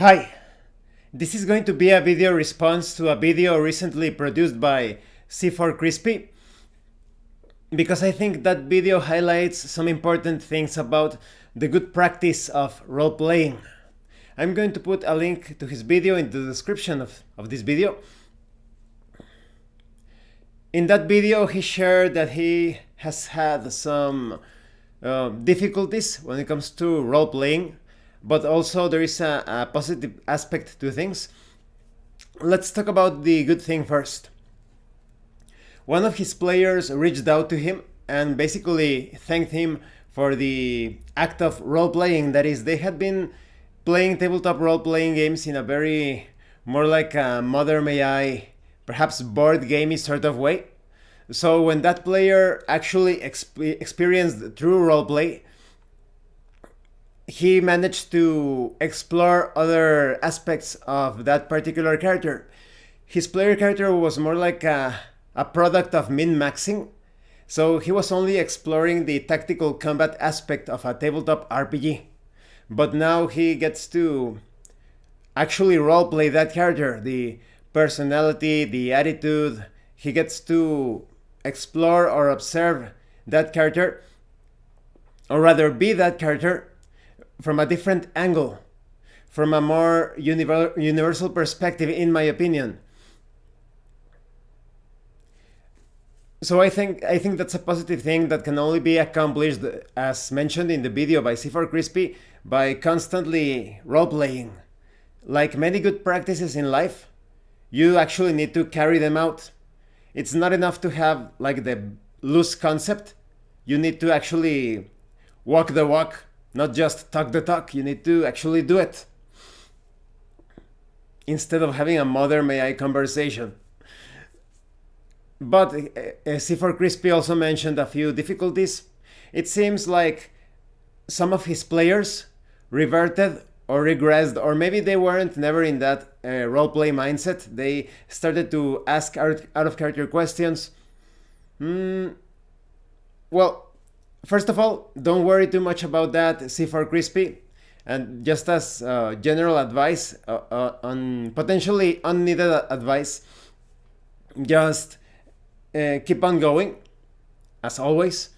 Hi, this is going to be a video response to a video recently produced by C4 Crispy because I think that video highlights some important things about the good practice of role playing. I'm going to put a link to his video in the description of this video. In that video, he shared that he has had some difficulties when it comes to role playing, but also there is a positive aspect to things. Let's talk about the good thing first. One of his players reached out to him and basically thanked him for the act of role playing. That is, they had been playing tabletop role playing games in a very more like a Mother May I, perhaps board gamey sort of way. So when that player actually experienced true roleplay, he managed to explore other aspects of that particular character. His player character was more like a product of min-maxing, so he was only exploring the tactical combat aspect of a tabletop RPG. But now he gets to actually roleplay that character, the personality, the attitude. He gets to explore or observe that character, or rather be that character from a different angle, from a more universal perspective, in my opinion. So I think that's a positive thing that can only be accomplished, as mentioned in the video by C4 Crispy, by constantly role-playing. Like many good practices in life, you actually need to carry them out. It's not enough to have like the loose concept. You need to actually walk the walk, not just talk the talk. You need to actually do it, instead of having a Mother May I conversation. But C4 Crispy also mentioned a few difficulties. It seems like some of his players reverted or regressed, or maybe they weren't never in that roleplay mindset. They started to ask out of character questions. Well, first of all, don't worry too much about that, C4 Crispy. And just as general advice, on potentially unneeded advice, just keep on going, as always.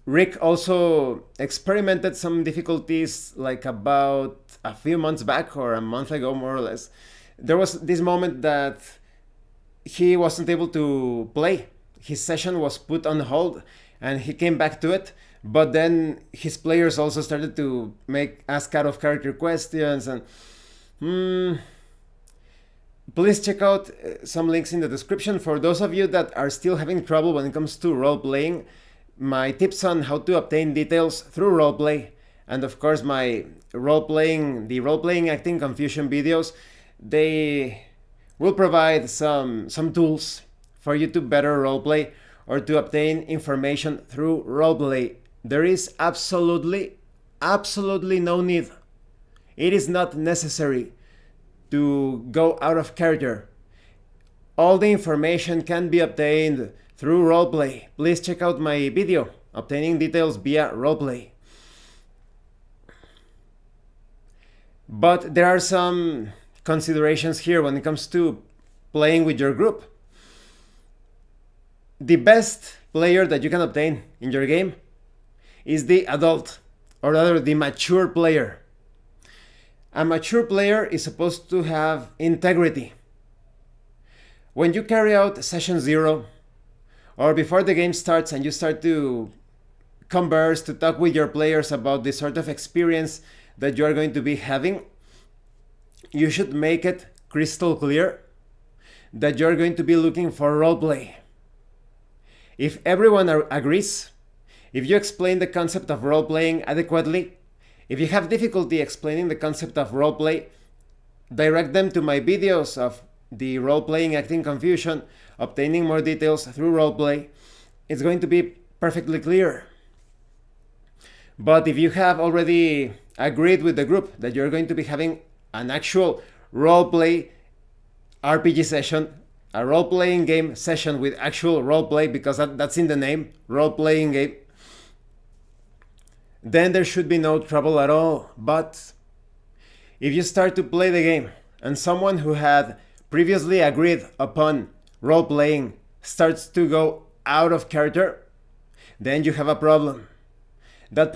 Rick also experimented some difficulties like about a few months back, or a month ago more or less. There was this moment that he wasn't able to play. His session was put on hold and he came back to it, but then his players also started to ask out of character questions. And please check out some links in the description for those of you that are still having trouble when it comes to role playing. My tips on how to obtain details through roleplay, and of course my the role-playing acting confusion videos. They will provide some tools for you to better roleplay or to obtain information through roleplay. There is absolutely no need. It is not necessary to go out of character. All the information can be obtained through roleplay. Please check out my video, Obtaining Details via Roleplay. But there are some considerations here when it comes to playing with your group. The best player that you can obtain in your game is the adult, or rather the mature player. A mature player is supposed to have integrity. When you carry out session 0, or before the game starts and you start to converse, to talk with your players about the sort of experience that you are going to be having, you should make it crystal clear that you're going to be looking for roleplay. If everyone agrees, if you explain the concept of roleplaying adequately, if you have difficulty explaining the concept of roleplay, direct them to my videos of the role-playing acting confusion, obtaining more details through roleplay. It's going to be perfectly clear. But if you have already agreed with the group that you're going to be having an actual roleplay RPG session, a role-playing game session with actual roleplay, because that's in the name, role-playing game, then there should be no trouble at all. But If you start to play the game and someone who had previously agreed upon role playing starts to go out of character, then you have a problem. That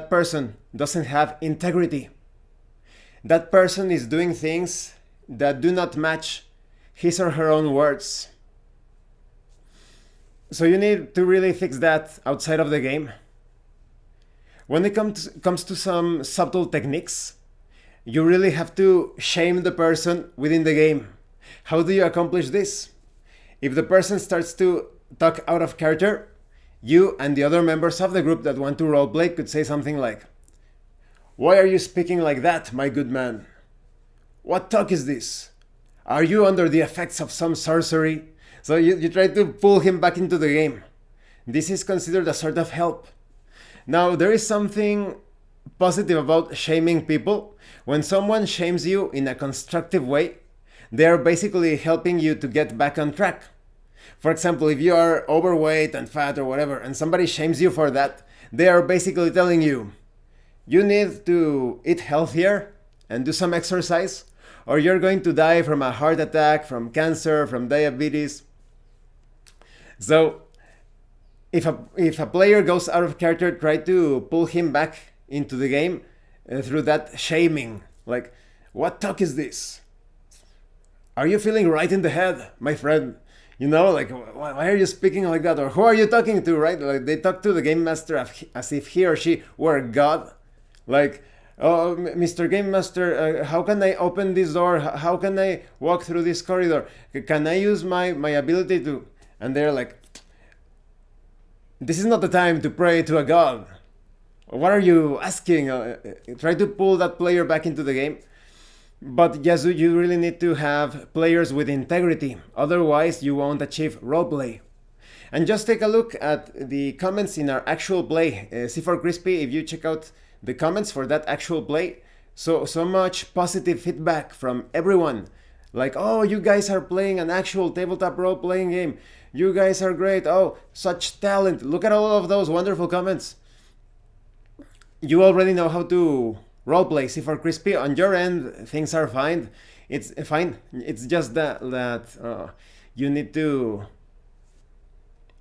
person doesn't have integrity. That person is doing things that do not match his or her own words. So you need to really fix that outside of the game. When it comes to some subtle techniques, you really have to shame the person within the game. How do you accomplish this? If the person starts to talk out of character, you and the other members of the group that want to roleplay could say something like, "Why are you speaking like that, my good man? What talk is this? Are you under the effects of some sorcery?" So you try to pull him back into the game. This is considered a sort of help. Now, there is something positive about shaming people. When someone shames you in a constructive way, they are basically helping you to get back on track. For example, if you are overweight and fat or whatever, and somebody shames you for that, they are basically telling you, you need to eat healthier and do some exercise, or you're going to die from a heart attack, from cancer, from diabetes. So, if a player goes out of character, try to pull him back into the game through that shaming. Like, what talk is this? Are you feeling right in the head, my friend? You know, like, why are you speaking like that? Or who are you talking to, right? Like, they talk to the game master as if he or she were God. Like, oh, Mr. Game Master, how can I open this door? How can I walk through this corridor? Can I use my ability to... And they're like, this is not the time to pray to a god. What are you asking? Try to pull that player back into the game. But yes, you really need to have players with integrity. Otherwise, you won't achieve roleplay. And just take a look at the comments in our actual play. C4 Crispy, if you check out the comments for that actual play, so much positive feedback from everyone. Like, oh, you guys are playing an actual tabletop role-playing game. You guys are great. Oh, such talent. Look at all of those wonderful comments. You already know how to roleplay. C4 Crispy, on your end, things are fine. It's fine. It's just that you need to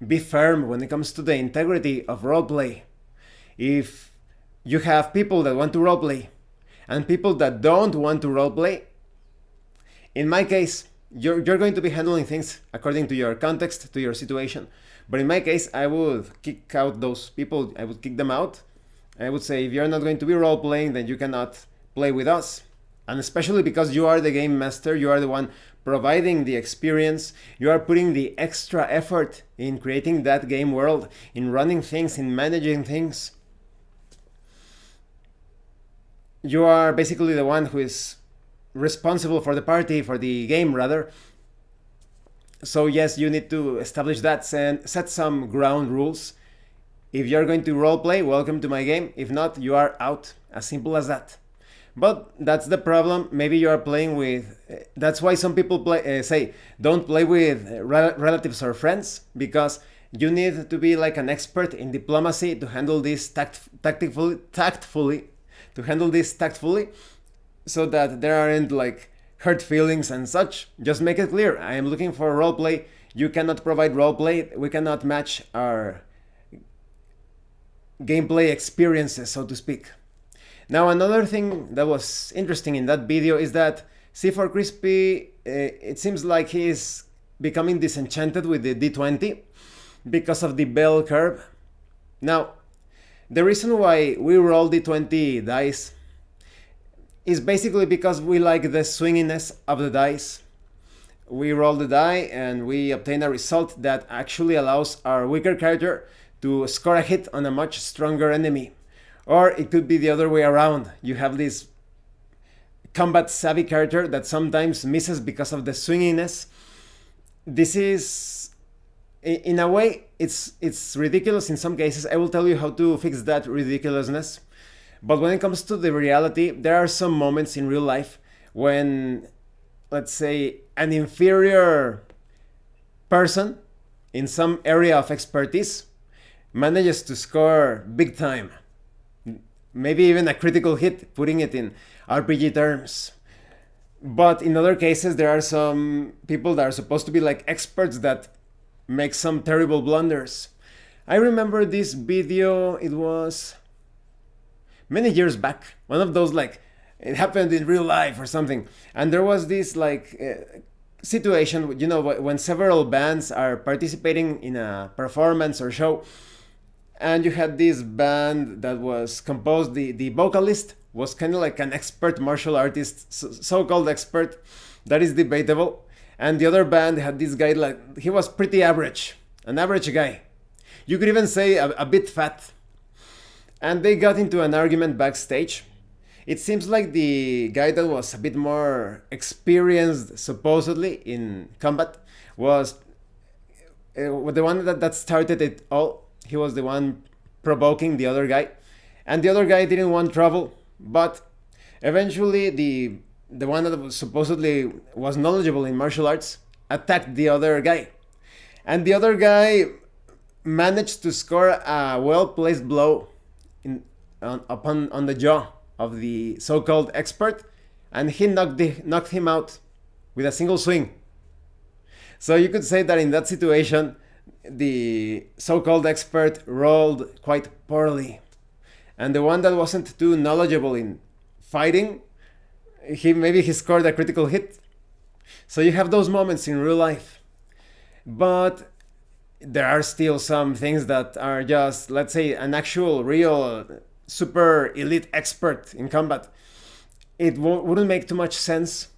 be firm when it comes to the integrity of roleplay. If you have people that want to roleplay and people that don't want to roleplay, in my case, you're going to be handling things according to your context, to your situation. But in my case, I would kick out those people. I would kick them out. I would say, if you're not going to be role-playing, then you cannot play with us. And especially because you are the game master, you are the one providing the experience, you are putting the extra effort in creating that game world, in running things, in managing things. You are basically the one who is responsible for the party, for the game rather. So yes, you need to establish that and set some ground rules. If you're going to roleplay, welcome to my game. If not, you are out. As simple as that. But that's the problem. Maybe you are playing with... That's why some people say, don't play with relatives or friends, because you need to be like an expert in diplomacy to handle this tactfully, to handle this tactfully, so that there aren't like hurt feelings and such. Just make it clear, I am looking for roleplay. You cannot provide roleplay. We cannot match our gameplay experiences, so to speak. Now, another thing that was interesting in that video is that C4 Crispy, it seems like he is becoming disenchanted with the D20 because of the bell curve. Now, the reason why we roll D20 dice is basically because we like the swinginess of the dice. We roll the die and we obtain a result that actually allows our weaker character to score a hit on a much stronger enemy. Or it could be the other way around. You have this combat savvy character that sometimes misses because of the swinginess. This is, in a way, it's ridiculous in some cases. I will tell you how to fix that ridiculousness. But when it comes to the reality, there are some moments in real life when, let's say, an inferior person in some area of expertise manages to score big time. maybe even a critical hit, putting it in RPG terms. But in other cases, there are some people that are supposed to be like experts that make some terrible blunders. I remember this video, it was many years back. One of those, like, it happened in real life or something. And there was this, like, situation, you know, when several bands are participating in a performance or show. And you had this band that was composed, the vocalist was kind of like an expert martial artist, so-called expert. That is debatable. And the other band had this guy, like, he was pretty average, an average guy. You could even say a bit fat. And they got into an argument backstage. It seems like the guy that was a bit more experienced, supposedly, in combat was the one that started it all. He was the one provoking the other guy. And the other guy didn't want trouble. But eventually the one that was supposedly was knowledgeable in martial arts attacked the other guy. And the other guy managed to score a well-placed blow on the jaw of the so-called expert, and he knocked him out with a single swing. So you could say that in that situation, the so-called expert rolled quite poorly, and the one that wasn't too knowledgeable in fighting, he scored a critical hit. So you have those moments in real life, but there are still some things that are just, let's say, an actual real super elite expert in combat. It wouldn't make too much sense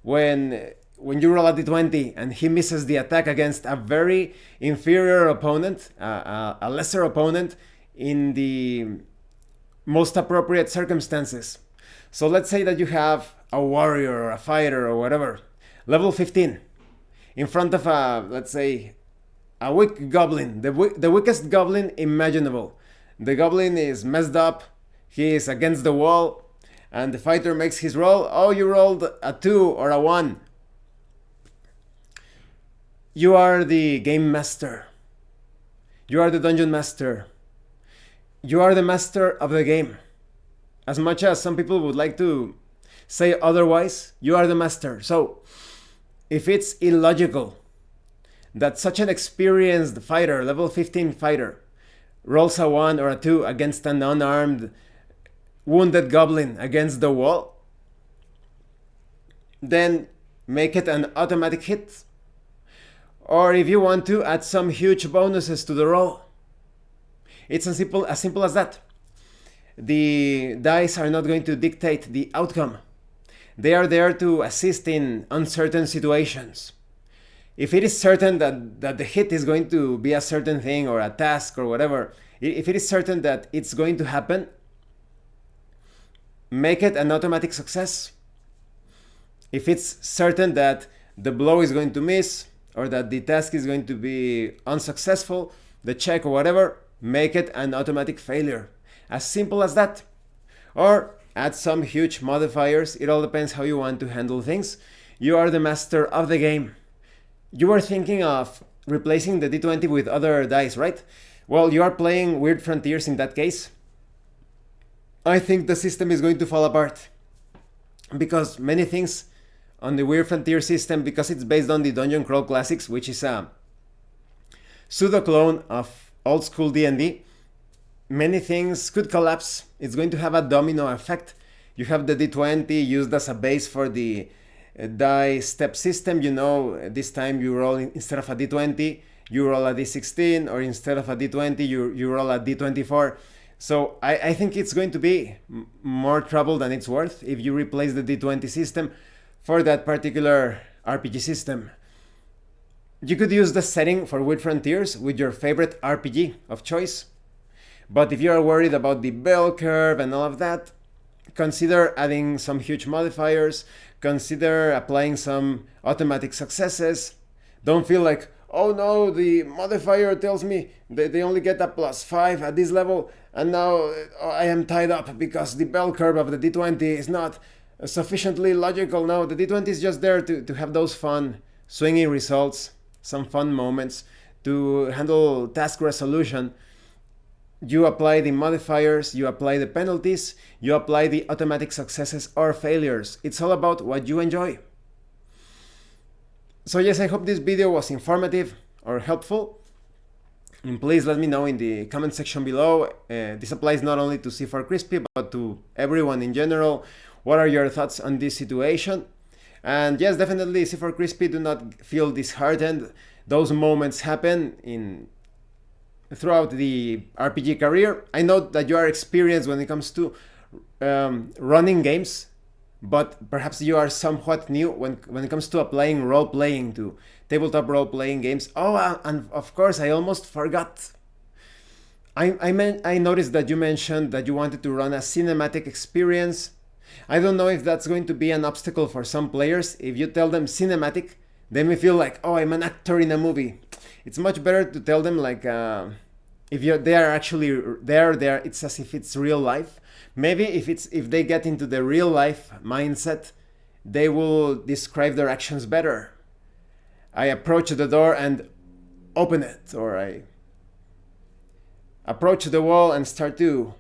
when you roll a d20 and he misses the attack against a very inferior opponent, a lesser opponent, in the most appropriate circumstances. So let's say that you have a warrior or a fighter or whatever, level 15, in front of let's say, a weak goblin, the weakest goblin imaginable. The goblin is messed up, he is against the wall, and the fighter makes his roll. Oh, you rolled a 2 or a 1. You are the game master. You are the dungeon master. You are the master of the game. As much as some people would like to say otherwise, you are the master. So, if it's illogical that such an experienced fighter, level 15 fighter, rolls a 1 or a 2 against an unarmed, wounded goblin against the wall, then make it an automatic hit. Or if you want to, add some huge bonuses to the roll. It's as simple as that. The dice are not going to dictate the outcome. They are there to assist in uncertain situations. If it is certain that the hit is going to be a certain thing or a task or whatever, if it is certain that it's going to happen, make it an automatic success. If it's certain that the blow is going to miss or that the task is going to be unsuccessful, the check or whatever, make it an automatic failure. As simple as that. Or add some huge modifiers. It all depends how you want to handle things. You are the master of the game. You were thinking of replacing the D20 with other dice, right? Well, you are playing Weird Frontiers in that case. I think the system is going to fall apart. Because many things on the Weird Frontier system, because it's based on the Dungeon Crawl Classics, which is a pseudo-clone of old school D&D, many things could collapse. It's going to have a domino effect. You have the D20 used as a base for the die step system. You know, this time you roll, instead of a D20, you roll a D16, or instead of a D20, you roll a D24. So I think it's going to be more trouble than it's worth if you replace the D20 system for that particular RPG system. You could use the setting for Weird Frontiers with your favorite RPG of choice. But if you are worried about the bell curve and all of that, consider adding some huge modifiers, consider applying some automatic successes. Don't feel like, oh no, the modifier tells me they only get a +5 at this level, and now I am tied up because the bell curve of the D20 is not sufficiently logical. No, the D20 is just there to have those fun, swingy results, some fun moments, to handle task resolution. You apply the modifiers, you apply the penalties, you apply the automatic successes or failures. It's all about what you enjoy. So yes, I hope this video was informative or helpful. And please let me know in the comment section below. This applies not only to C4 Crispy, but to everyone in general. What are your thoughts on this situation? And yes, definitely C4 Crispy, do not feel disheartened. Those moments happen throughout the RPG career. I know that you are experienced when it comes to running games, but perhaps you are somewhat new when it comes to applying role-playing to tabletop role-playing games. Oh, and of course, I almost forgot. I noticed that you mentioned that you wanted to run a cinematic experience. I don't know if that's going to be an obstacle for some players. If you tell them cinematic, they may feel like, oh, I'm an actor in a movie. It's much better to tell them like, they are actually there, it's as if it's real life. Maybe if they get into the real life mindset, they will describe their actions better. I approach the door and open it, or I approach the wall and start to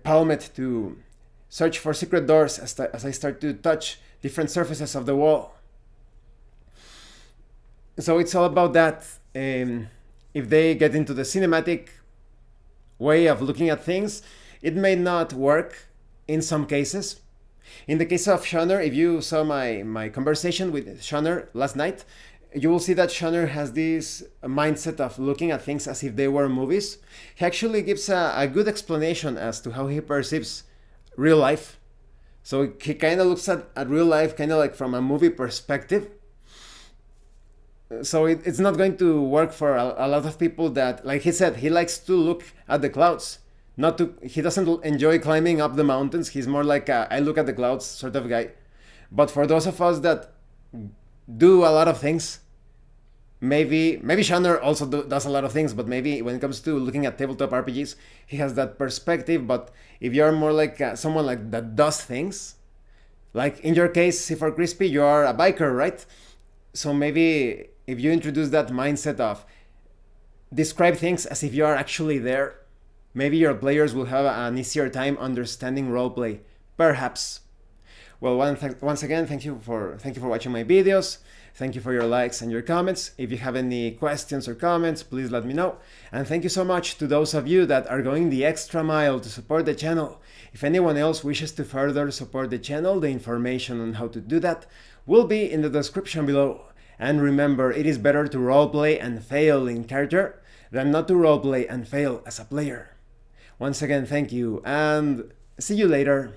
palm it to search for secret doors as I start to touch different surfaces of the wall. So it's all about that. If they get into the cinematic way of looking at things, it may not work in some cases. In the case of Shoner, if you saw my conversation with Shoner last night, you will see that Shoner has this mindset of looking at things as if they were movies. He actually gives a good explanation as to how he perceives real life. So he kind of looks at real life kind of like from a movie perspective. So it's not going to work for a lot of people that, like he said, he likes to look at the clouds. He doesn't enjoy climbing up the mountains. He's more like a I look at the clouds sort of guy. But for those of us that do a lot of things, maybe Shanner also does a lot of things, but maybe when it comes to looking at tabletop RPGs, he has that perspective. But if you're more like someone like that does things, like in your case, C4 Crispy, you are a biker, right? So maybe if you introduce that mindset of describe things as if you are actually there, maybe your players will have an easier time understanding roleplay, perhaps. Well, once again, thank you for watching my videos. Thank you for your likes and your comments. If you have any questions or comments, please let me know. And thank you so much to those of you that are going the extra mile to support the channel. If anyone else wishes to further support the channel, the information on how to do that will be in the description below. And remember, it is better to roleplay and fail in character than not to roleplay and fail as a player. Once again, thank you, and see you later.